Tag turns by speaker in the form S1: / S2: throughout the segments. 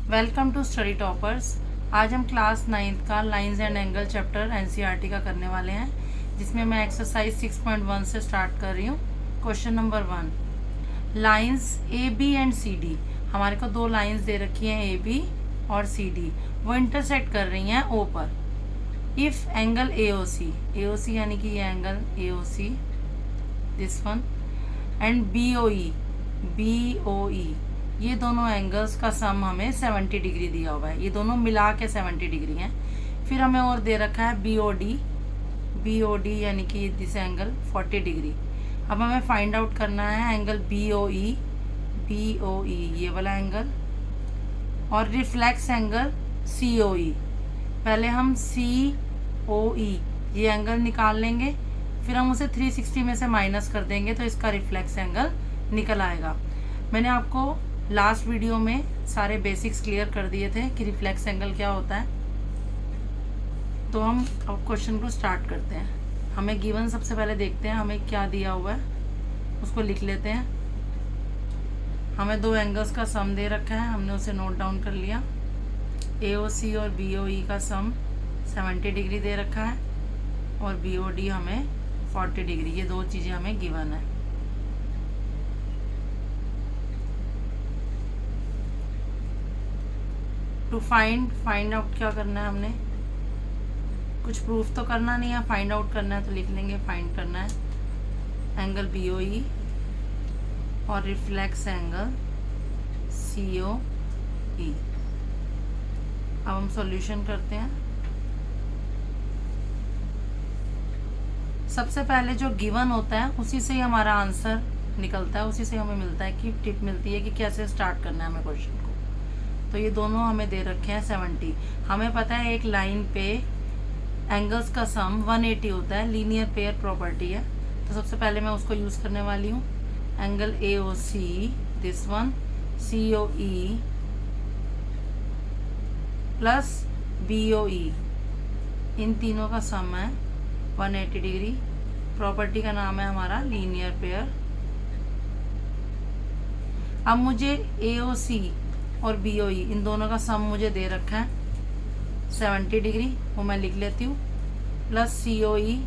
S1: Welcome to study toppers. आज हम class 9th का lines and angle chapter NCERT का करने वाले हैं, जिसमें मैं एक्सरसाइज 6.1 से स्टार्ट कर रही हूँ। Question number 1, lines A B and C D. हमारे को दो लाइंस दे रखी हैं ए बी और सी डी, वो इंटरसेक्ट कर रही हैं ओ पर। इफ़ एंगल ए ओ सी यानी कि ये angle A O C, this one, and B O E, ये दोनों एंगल्स का सम हमें 70 डिग्री दिया हुआ है। ये दोनों मिला के 70 डिग्री हैं। फिर हमें और दे रखा है बी ओ डी यानी कि दिस एंगल 40 डिग्री। अब हमें फाइंड आउट करना है एंगल बी ओ ई, ये वाला एंगल, और रिफ्लेक्स एंगल सी ओ ई। पहले हम सी ओ ई ये एंगल निकाल लेंगे, फिर हम उसे 360 में से माइनस कर देंगे तो इसका रिफ्लेक्स एंगल निकल आएगा। मैंने आपको लास्ट वीडियो में सारे बेसिक्स क्लियर कर दिए थे कि रिफ्लेक्स एंगल क्या होता है। तो हम अब क्वेश्चन को स्टार्ट करते हैं। हमें गिवन सबसे पहले देखते हैं हमें क्या दिया हुआ है, उसको लिख लेते हैं। हमें दो एंगल्स का सम दे रखा है, हमने उसे नोट डाउन कर लिया। AOC और BOE का सम 70 डिग्री दे रखा है और BOD हमें 40 डिग्री। ये दो चीज़ें हमें गिवन है। टू फाइंड आउट क्या करना है, हमने कुछ प्रूफ तो करना नहीं है, फाइंड आउट करना है। तो लिख लेंगे फाइंड करना है एंगल BOE और रिफ्लेक्स एंगल COE। अब हम सॉल्यूशन करते हैं। सबसे पहले जो गिवन होता है उसी से ही हमारा आंसर निकलता है, उसी से हमें मिलता है कि टिप मिलती है कि कैसे स्टार्ट करना है हमें क्वेश्चन को। तो ये दोनों हमें दे रखे हैं 70। हमें पता है एक लाइन पे एंगल्स का सम 180 होता है, लीनियर पेयर प्रॉपर्टी है। तो सबसे पहले मैं उसको यूज़ करने वाली हूँ। Angle AOC, this one, COE plus BOE, इन तीनों का सम है 180 डिग्री। प्रॉपर्टी का नाम है हमारा लीनियर पेयर। अब मुझे AOC और BOE इन दोनों का सम मुझे दे रखा है 70 डिग्री, वो मैं लिख लेती हूँ, प्लस COE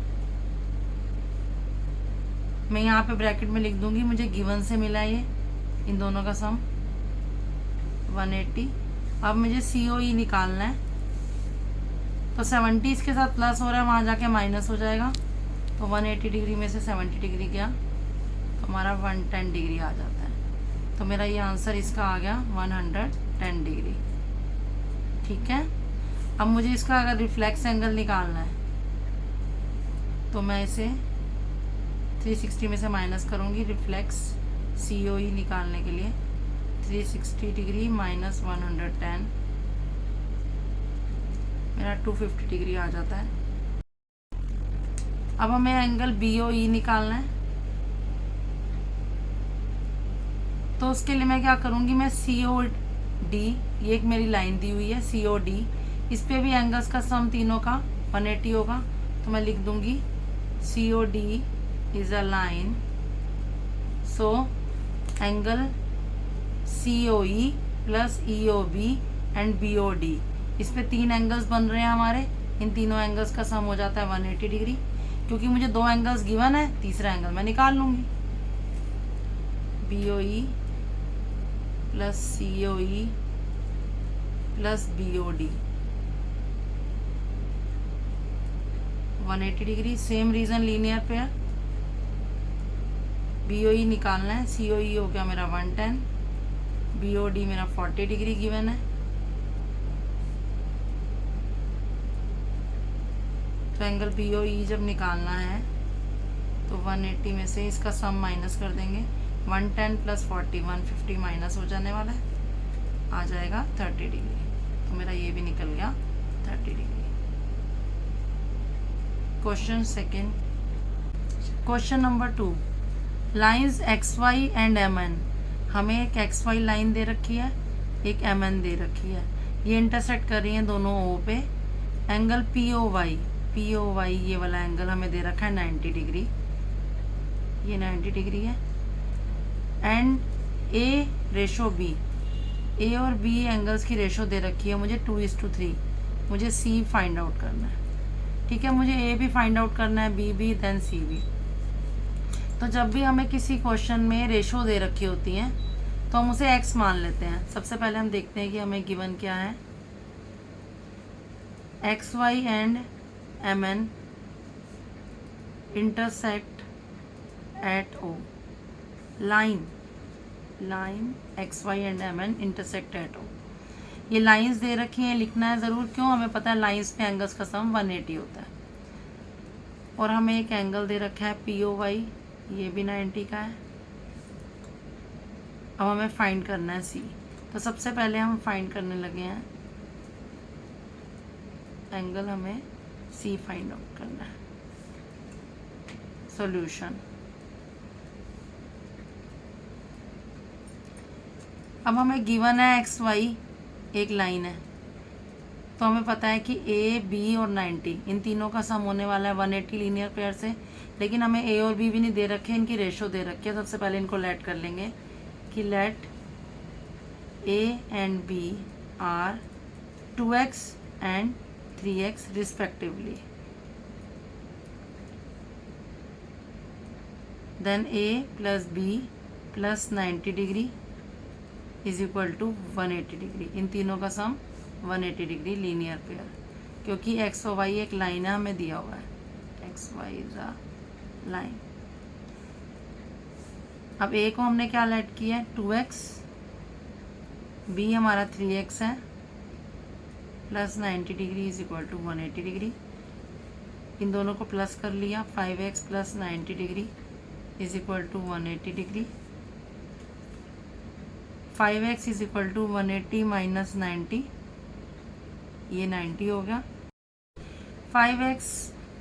S1: मैं यहाँ पे ब्रैकेट में लिख दूंगी, मुझे गिवन से मिला ये इन दोनों का सम 180। अब मुझे COE निकालना है, तो 70 इसके साथ प्लस हो रहा है, वहाँ जाके माइनस हो जाएगा। तो 180 डिग्री में से 70 डिग्री गया तो हमारा 110 डिग्री आ जाता है। तो मेरा ये आंसर इसका आ गया 110 डिग्री। ठीक है। अब मुझे इसका अगर रिफ्लेक्स एंगल निकालना है तो मैं इसे 360 में से माइनस करूँगी। रिफ्लेक्स COE निकालने के लिए 360 डिग्री माइनस 110, मेरा 250 डिग्री आ जाता है। अब हमें एंगल BOE निकालना है, तो उसके लिए मैं क्या करूँगी, मैं COD, ये एक मेरी लाइन दी हुई है COD, इस पे भी एंगल्स का सम तीनों का 180 होगा। तो मैं लिख दूँगी COD is a line, so angle COE plus EOB and BOD, इस पे तीन एंगल्स बन रहे हैं हमारे। इन तीनों एंगल्स का सम हो जाता है 180 डिग्री। क्योंकि मुझे दो एंगल्स गिवन है, तीसरा एंगल मैं निकाल लूँगी। BOE plus COE plus BOD 180 degree. Same reason, linear pair. BOE निकालना है, COE हो गया मेरा 110, BOD मेरा 40 डिग्री गिवन है। तो एंगल BOE जब निकालना है तो 180 में से इसका सम माइनस कर देंगे। 110 प्लस 40 150 माइनस हो जाने वाला है, आ जाएगा 30 डिग्री। तो मेरा ये भी निकल गया 30 degree. Question second, question number 2, lines XY and MN। हमें एक XY लाइन दे रखी है, एक MN दे रखी है। ये इंटरसेक्ट कर रही हैं दोनों O पे। एंगल POY ये वाला एंगल हमें दे रखा है 90 डिग्री, ये 90 डिग्री है। एंड A रेशो बी, ए और बी एंगल्स की रेशो दे रखी है मुझे 2:3, मुझे सी फाइंड आउट करना है। ठीक है, मुझे ए भी फाइंड आउट करना है, बी भी, देन सी भी। तो जब भी हमें किसी क्वेश्चन में रेशो दे रखी होती हैं तो हम उसे एक्स मान लेते हैं। सबसे पहले हम देखते हैं कि हमें गिवन क्या है। X Y and M N intersect at O, line X Y and M N intersect at O. ये लाइंस दे रखी हैं, लिखना है ज़रूर। क्यों? हमें पता है लाइंस पे एंगल्स का सम 180 होता है। और हमें एक एंगल दे रखा है पी ओ वाई, ये भी 90 का है। अब हमें फाइंड करना है सी। तो सबसे पहले हम फाइंड करने लगे हैं एंगल, हमें सी फाइंड आउट करना है। सॉल्यूशन, अब हमें गिवन है एक्स वाई एक लाइन है, तो हमें पता है कि ए बी और 90 इन तीनों का सम होने वाला है 180 लीनियर पेयर से। लेकिन हमें ए और बी भी नहीं दे रखे, इनकी रेशो दे रखी है। सबसे पहले इनको लेट कर लेंगे कि let A and B are 2x and 3x respectively. Then A plus B plus 90 degree is equal to 180 degree. इन तीनों का सम 180 डिग्री लीनियर पेयर, क्योंकि एक्स और वाई एक लाइन है, हमें दिया हुआ है X Y is a line. अब ए को हमने क्या लेट किया है 2x, बी हमारा 3x है, plus 90 degree is equal to 180 degree. इन दोनों को प्लस कर लिया, 5x plus 90 degree is equal to 180 degree. 5x is equal to 180 minus 90, ये 90 हो गया। 5x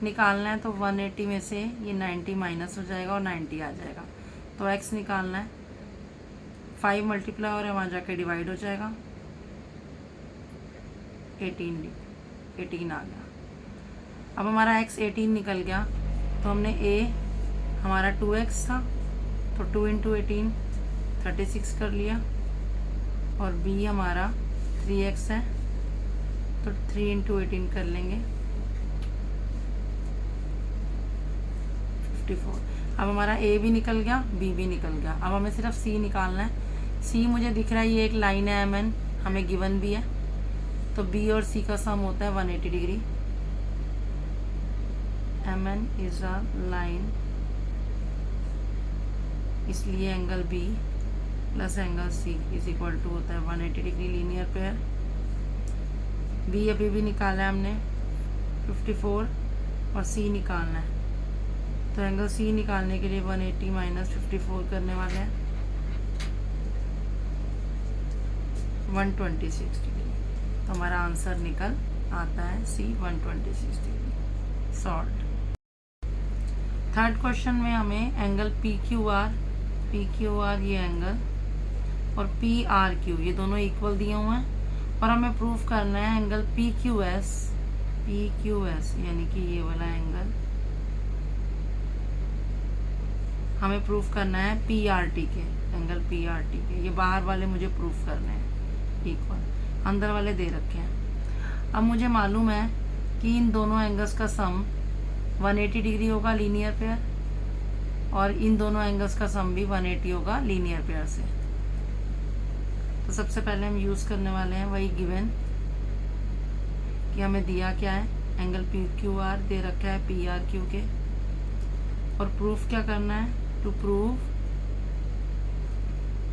S1: निकालना है तो 180 में से ये 90 माइनस हो जाएगा और 90 आ जाएगा। तो x निकालना है, 5 मल्टीप्लाई और वहाँ जाकर डिवाइड हो जाएगा, 18 आ गया। अब हमारा x 18 निकल गया, तो हमने a हमारा 2x था तो 2 इंटू 18 36 कर लिया, और b हमारा 3x है तो 3 इंटू 18 कर लेंगे 54। अब हमारा a भी निकल गया, b भी निकल गया। अब हमें सिर्फ c निकालना है। c मुझे दिख रहा है ये एक लाइन है mn, हमें गिवन भी है, तो b और c का सम होता है 180 degree. mn is a line, इसलिए angle b plus angle c is equal to होता है 180 डिग्री लीनियर पेयर। b अभी भी निकाला है हमने 54 और c निकालना है, तो एंगल c निकालने के लिए 180 माइनस 54 करने वाले हैं 126 डिग्री। तो हमारा आंसर निकल आता है c 126 degree. Solve. Third question में हमें एंगल पी क्यू आर ये एंगल और पी आर क्यू ये दोनों इक्वल दिए हुए हैं, और हमें प्रूफ करना है एंगल पी क्यू एस यानी कि ये वाला एंगल हमें प्रूफ करना है पी आर टी के, एंगल पी आर टी के। ये बाहर वाले मुझे प्रूफ करने हैं इक्वल, अंदर वाले दे रखे हैं। अब मुझे मालूम है कि इन दोनों एंगल्स का सम 180 डिग्री होगा लीनियर पेयर, और इन दोनों एंगल्स का सम भी 180 होगा लीनियर पेयर से। तो सबसे पहले हम यूज़ करने वाले हैं वही गिवन कि हमें दिया क्या है, एंगल पी क्यू आर दे रखा है पी आर क्यू के, और प्रूफ क्या करना है, to prove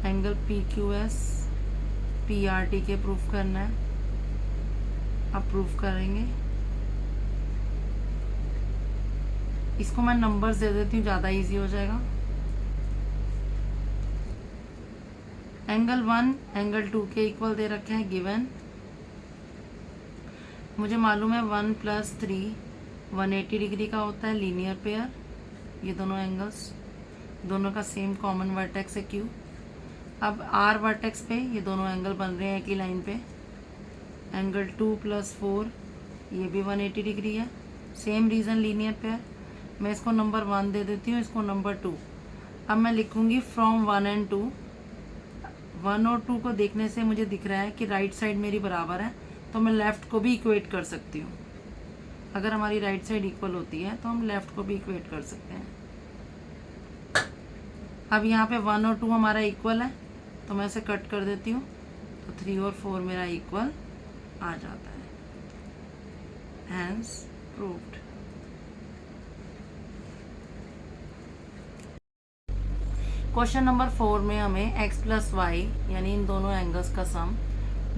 S1: angle P Q S P R T के प्रूफ करना है। अब प्रूफ करेंगे, इसको मैं नंबर्स दे देती हूँ, ज़्यादा इजी हो जाएगा। एंगल 1 एंगल 2 के इक्वल दे रखे हैं गिवन। मुझे मालूम है 1 प्लस 3 180 डिग्री का होता है लीनियर पेयर। ये दोनों एंगल्स, दोनों का सेम कॉमन वर्टेक्स है Q। अब R वर्टेक्स पे ये दोनों एंगल बन रहे हैं एक ही लाइन पे। एंगल 2 प्लस 4 ये भी 180 डिग्री है, सेम रीज़न लीनियर पेयर। मैं इसको नंबर 1 दे देती हूँ, इसको नंबर 2। अब मैं लिखूँगी फ्रॉम 1 and 2 1 और 2 को देखने से मुझे दिख रहा है कि राइट साइड मेरी बराबर है, तो मैं लेफ़्ट को भी इक्वेट कर सकती हूँ। अगर हमारी राइट साइड इक्वल होती है तो हम लेफ़्ट को भी इक्वेट कर सकते हैं। अब यहाँ पे 1 और 2 हमारा इक्वल है, तो मैं इसे कट कर देती हूँ, तो 3 और 4 मेरा इक्वल आ जाता है। Hence proved. क्वेश्चन नंबर 4 में हमें x प्लस वाई यानी इन दोनों एंगल्स का सम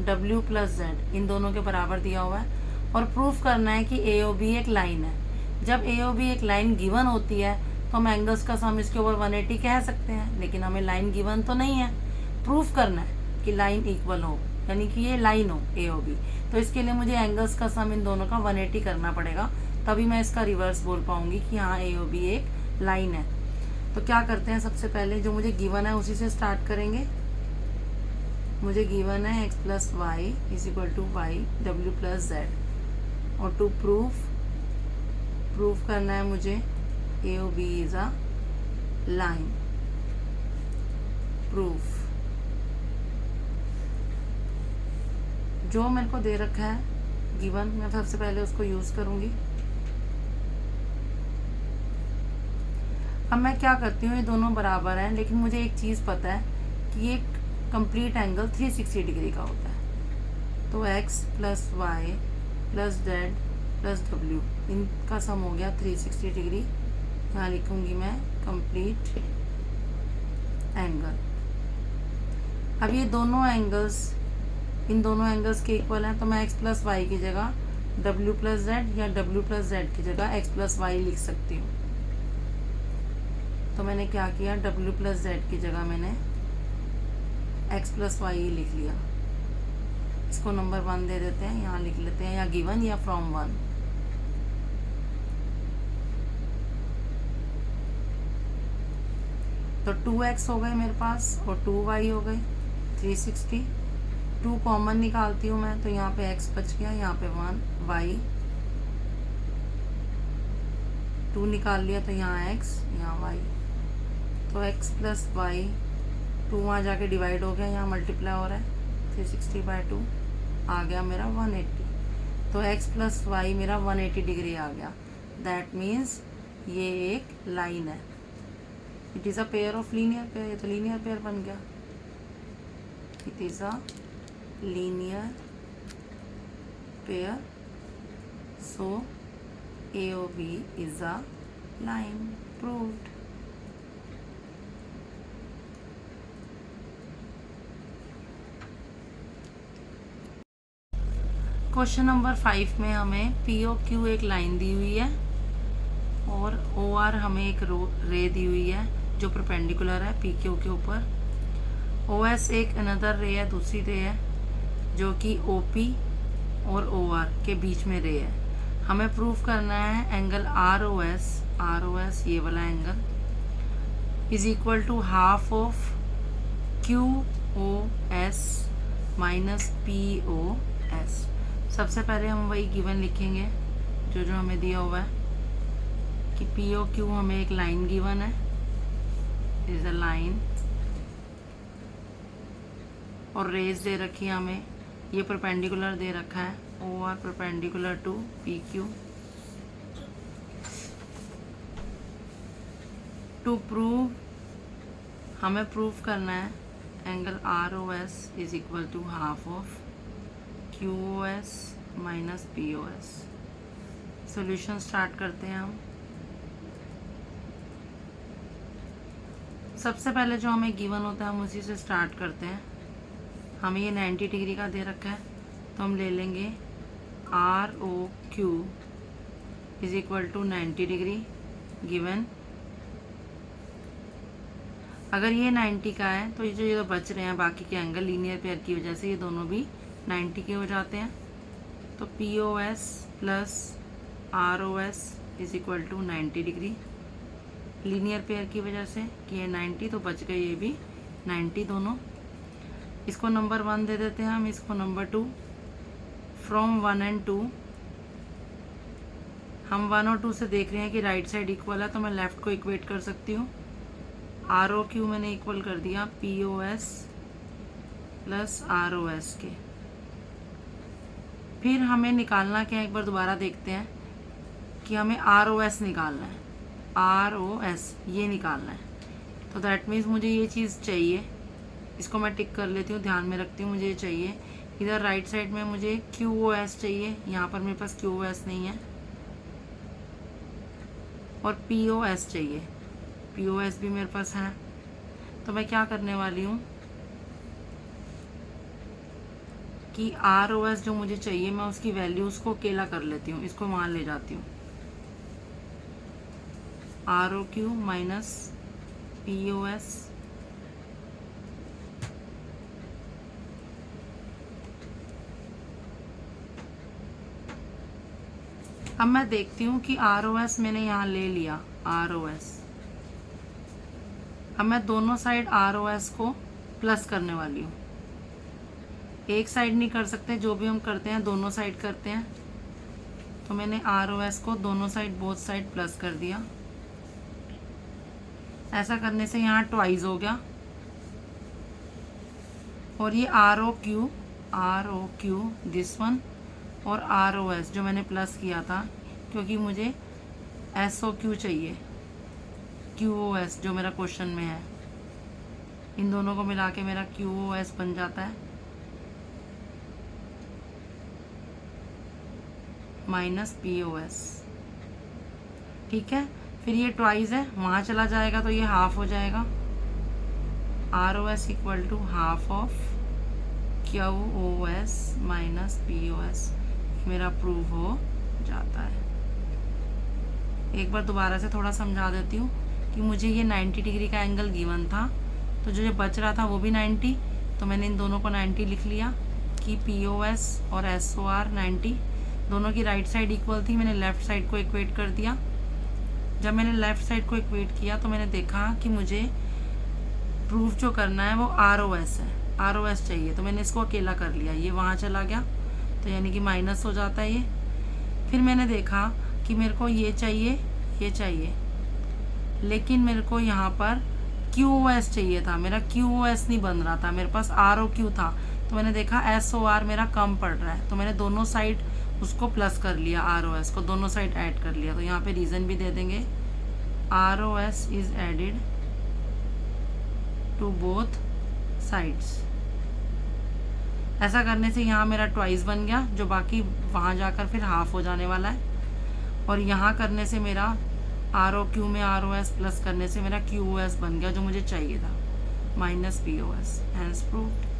S1: w प्लस जेड इन दोनों के बराबर दिया हुआ है और प्रूफ करना है कि ए ओ बी एक लाइन है। जब ए ओ बी एक लाइन गिवन होती है तो हम एंगल्स का सम इसके ऊपर 180 कह सकते हैं, लेकिन हमें लाइन गिवन तो नहीं है। प्रूफ करना है कि लाइन इक्वल हो, यानी कि ये लाइन हो ए ओ बी, तो इसके लिए मुझे एंगल्स का सम इन दोनों का 180 करना पड़ेगा, तभी मैं इसका रिवर्स बोल पाऊंगी कि हाँ ए ओ बी एक लाइन है। तो क्या करते हैं, सबसे पहले जो मुझे गिवन है उसी से स्टार्ट करेंगे। मुझे गिवन है x plus Y is equal to Y W plus Z, और टू प्रूफ करना है मुझे A O B is a line. Proof जो मेरे को दे रखा है गिवन, मैं सबसे पहले उसको यूज़ करूँगी। अब मैं क्या करती हूँ, ये दोनों बराबर हैं, लेकिन मुझे एक चीज़ पता है कि ये कंप्लीट एंगल 360 डिग्री का होता है। तो x plus Y plus Z plus W इनका सम हो गया 360 डिग्री। यहाँ लिखूँगी मैं कंप्लीट एंगल। अब ये दोनों एंगल्स इन दोनों एंगल्स के इक्वल हैं, तो मैं x प्लस वाई की जगह w प्लस जेड या w प्लस जेड की जगह x प्लस वाई लिख सकती हूँ। तो मैंने क्या किया, w प्लस जेड की जगह मैंने x प्लस वाई लिख लिया। इसको नंबर 1 दे देते हैं, यहाँ लिख लेते हैं, या गिवन या फ्रॉम 1। तो 2x हो गए मेरे पास और 2y हो गए 360। 2 कॉमन निकालती हूँ मैं, तो यहाँ पे x बच गया, यहाँ पे 1 y 2 निकाल लिया, तो यहाँ x यहाँ y, तो x प्लस वाई 2 वहाँ जाके डिवाइड हो गया, यहाँ मल्टीप्लाई हो रहा है 360/2 आ गया मेरा 180। तो x प्लस वाई मेरा 180 डिग्री आ गया। दैट मीन्स ये एक लाइन है। It is a pair of linear pair, ये तो लीनियर पेयर बन गया। It is a linear pair, so AOB is a line. Proved. Question number 5 में हमें POQ एक लाइन दी हुई है और OR हमें एक रे दी हुई है जो परपेंडिकुलर है PQ के ऊपर। OS एक अनदर रे है, दूसरी रे है जो कि OP और OR के बीच में रे है। हमें प्रूफ करना है एंगल ROS ये वाला angle is equal to half of QOS minus POS। सबसे पहले हम वही गिवन लिखेंगे जो हमें दिया हुआ है कि POQ हमें एक लाइन गिवन है, इज अ लाइन, और रेज दे रखी है हमें, ये परपेंडिकुलर दे रखा है OR perpendicular to PQ। To prove हमें प्रूफ करना है angle ROS is equal to half of QOS minus POS। Solution start करते हैं हम। सबसे पहले जो हमें गिवन होता है हम उसी से स्टार्ट करते हैं। हमें ये 90 डिग्री का दे रखा है, तो हम ले लेंगे ROQ is equal to 90 degree given. अगर ये 90 का है तो ये जो बच रहे हैं बाकी के एंगल लीनियर पेयर की वजह से ये दोनों भी 90 के हो जाते हैं। तो POS plus ROS is equal to 90 degree linear pair की वजह से कि ये 90, तो बच गए ये भी 90 दोनों। इसको नंबर 1 दे देते हैं हम, इसको नंबर 2। फ्रॉम 1 and 2 हम 1 और 2 से देख रहे हैं कि राइट साइड इक्वल है, तो मैं लेफ़्ट को इक्वेट कर सकती हूँ। ROQ मैंने इक्वल कर दिया POS प्लस ROS के। फिर हमें निकालना क्या है, एक बार दोबारा देखते हैं कि हमें ROS निकालना है, ROS ये निकालना है। तो दैट मीन्स मुझे ये चीज़ चाहिए, इसको मैं टिक कर लेती हूँ, ध्यान में रखती हूँ, मुझे ये चाहिए। इधर राइट साइड में मुझे QoS चाहिए, यहाँ पर मेरे पास QoS नहीं है, और POS चाहिए, POS भी मेरे पास है। तो मैं क्या करने वाली हूँ कि ROS जो मुझे चाहिए मैं उसकी वैल्यूज़ को अकेला कर लेती हूँ, इसको वहाँ ले जाती हूँ, ROQ माइनस POS अब मैं देखती हूँ कि ROS मैंने यहाँ ले लिया, ROS। अब मैं दोनों साइड ROS को प्लस करने वाली हूँ, एक साइड नहीं कर सकते, जो भी हम करते हैं दोनों साइड करते हैं। तो मैंने ROS को दोनों साइड, बोथ साइड प्लस कर दिया। ऐसा करने से यहाँ ट्वाइस हो गया, और ये ROQ दिस वन, और ROS जो मैंने प्लस किया था, क्योंकि मुझे SOQ चाहिए, QoS जो मेरा क्वेश्चन में है, इन दोनों को मिला के मेरा QoS बन जाता है, माइनस POS। ठीक है, फिर ये ट्वाइस है, वहाँ चला जाएगा तो ये हाफ हो जाएगा, ROS equal to half of QoS minus POS, मेरा प्रूव हो जाता है। एक बार दोबारा से थोड़ा समझा देती हूँ कि मुझे ये 90 डिग्री का एंगल गिवन था, तो जो बच रहा था वो भी 90, तो मैंने इन दोनों को 90 लिख लिया कि POS और SOR 90, दोनों की राइट साइड इक्वल थी, मैंने लेफ़्ट साइड को इक्वेट कर दिया। जब मैंने लेफ़्ट साइड को इक्वेट किया तो मैंने देखा कि मुझे प्रूफ जो करना है वो ROS है, ROS चाहिए, तो मैंने इसको अकेला कर लिया, ये वहाँ चला गया, तो यानी कि माइनस हो जाता है ये। फिर मैंने देखा कि मेरे को ये चाहिए, ये चाहिए, लेकिन मेरे को यहाँ पर QoS चाहिए था, मेरा QoS नहीं बन रहा था, मेरे पास ROQ था। तो मैंने देखा SOR मेरा कम पड़ रहा है, तो मैंने दोनों साइड उसको प्लस कर लिया, ROS को दोनों साइड ऐड कर लिया। तो यहाँ पे रीज़न भी दे देंगे, ROS is added to both sides. ऐसा करने से यहाँ मेरा ट्वाइस बन गया, जो बाकी वहाँ जाकर फिर हाफ हो जाने वाला है, और यहाँ करने से मेरा ROQ में ROS प्लस करने से मेरा QoS बन गया जो मुझे चाहिए था, minus POS। Hence proved.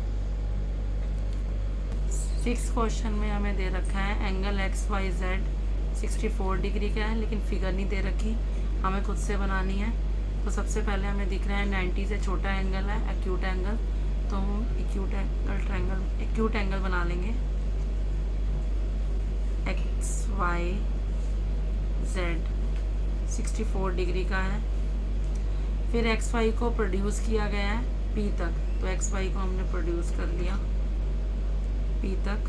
S1: 6 question में हमें दे रखा है एंगल XYZ 64 डिग्री का है, लेकिन फिगर नहीं दे रखी, हमें खुद से बनानी है। तो सबसे पहले हमें दिख रहा है 90 से छोटा एंगल है, एक्यूट एंगल, तो हम एक्यूट एंगल बना लेंगे। XYZ 64 डिग्री का है। फिर XY को प्रोड्यूस किया गया है P तक, तो XY को हमने प्रोड्यूस कर लिया P तक।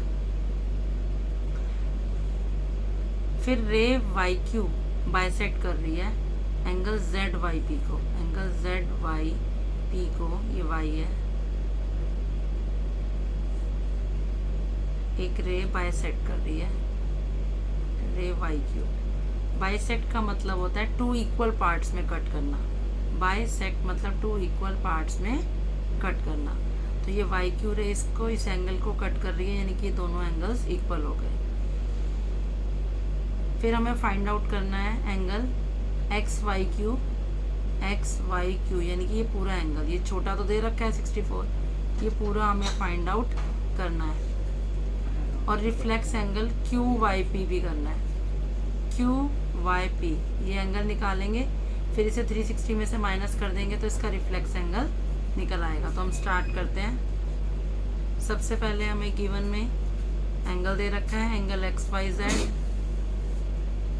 S1: फिर रे YQ बाइसेक्ट कर रही है एंगल ZYP को, एंगल ZYP को, ये Y है, एक रे बाइसेक्ट कर रही है, रे YQ। बाइसेक्ट का मतलब होता है 2 इक्वल पार्ट्स में कट करना, बाइसेक्ट मतलब 2 इक्वल पार्ट्स में कट करना। तो ये YQ रे इसको, इस एंगल को कट कर रही है, यानी कि दोनों एंगल्स इक्वल हो गए। फिर हमें फाइंड आउट करना है एंगल XYQ, यानी कि ये पूरा एंगल, ये छोटा तो दे रखा है 64, ये पूरा हमें फाइंड आउट करना है। और रिफ्लेक्स एंगल QYP भी करना है, QYP ये एंगल निकालेंगे, फिर इसे 360 में से माइनस कर देंगे तो इसका रिफ्लेक्स एंगल निकल आएगा। तो हम स्टार्ट करते हैं। सबसे पहले हमें गिवन में एंगल दे रखा है एंगल XYZ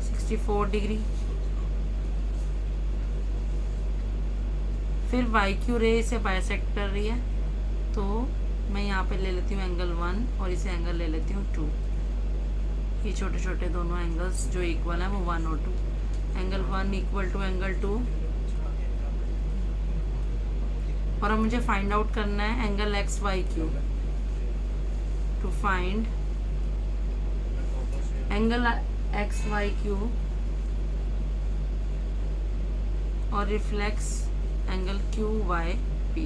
S1: 64 डिग्री। फिर YQ रे इसे बाइसेक्ट कर रही है, तो मैं यहाँ पे ले लेती हूँ एंगल 1 और इसे एंगल ले लेती हूँ 2। ये छोटे छोटे दोनों एंगल्स जो इक्वल हैं वो 1 और 2, एंगल 1 इक्वल टू एंगल 2। और अब मुझे फाइंड आउट करना है angle XYQ। to find angle XYQ और रिफ्लेक्स एंगल QYP।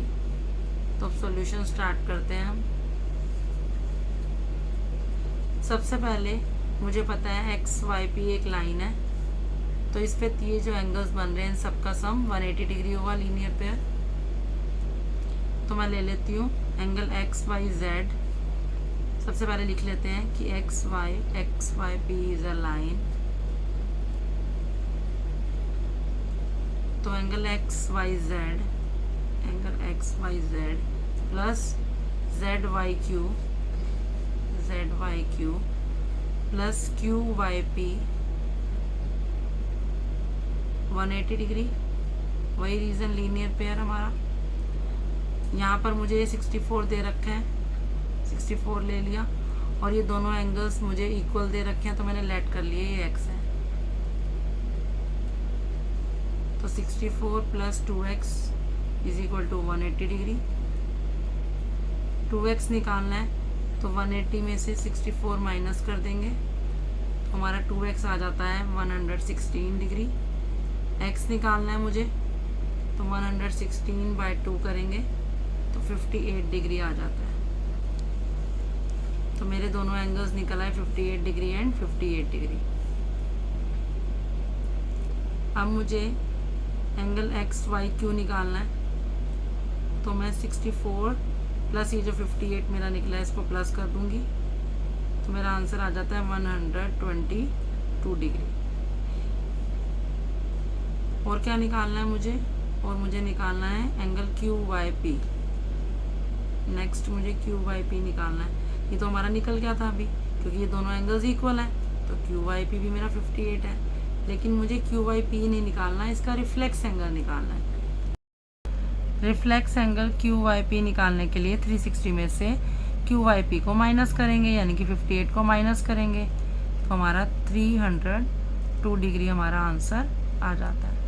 S1: तो अब सॉल्यूशन स्टार्ट करते हैं हम। सबसे पहले मुझे पता है XYP एक लाइन है, तो इस पे ये जो एंगल्स बन रहे हैं सबका सम 180 डिग्री होगा लीनियर पेयर। तो मैं ले लेती हूँ एंगल XYZ। सबसे पहले लिख लेते हैं कि XYP इज अ लाइन। तो angle XYZ plus ZYQ plus QYP 180 degree. वही रीज़न लीनियर पेयर हमारा। यहाँ पर मुझे 64 दे रखे हैं, 64 ले लिया, और ये दोनों एंगल्स मुझे इक्वल दे रखे हैं तो मैंने लेट कर लिए, ये x है। तो 64 plus 2x is equal to 180 degree. 2x निकालना है तो 180 में से 64 माइनस कर देंगे तो हमारा 2x आ जाता है 116 डिग्री। x निकालना है मुझे तो 116/2 करेंगे तो 58 डिग्री आ जाता है। तो मेरे दोनों एंगल्स निकल आए 58 डिग्री एंड 58 डिग्री। अब मुझे एंगल XYQ निकालना है, तो मैं 64 प्लस ये जो 58 मेरा निकला है इसको प्लस कर दूंगी तो मेरा आंसर आ जाता है 122 डिग्री। और क्या निकालना है मुझे? और मुझे निकालना है एंगल QYP। नेक्स्ट मुझे QYP निकालना है। ये तो हमारा निकल गया था अभी, क्योंकि ये दोनों एंगल्स इक्वल हैं, तो QYP भी मेरा 58 है। लेकिन मुझे QYP नहीं निकालना है, इसका रिफ्लेक्स एंगल निकालना है। रिफ्लेक्स एंगल QYP निकालने के लिए 360 में से QYP को माइनस करेंगे, यानी कि 58 को माइनस करेंगे, तो हमारा 302 डिग्री हमारा आंसर आ जाता है।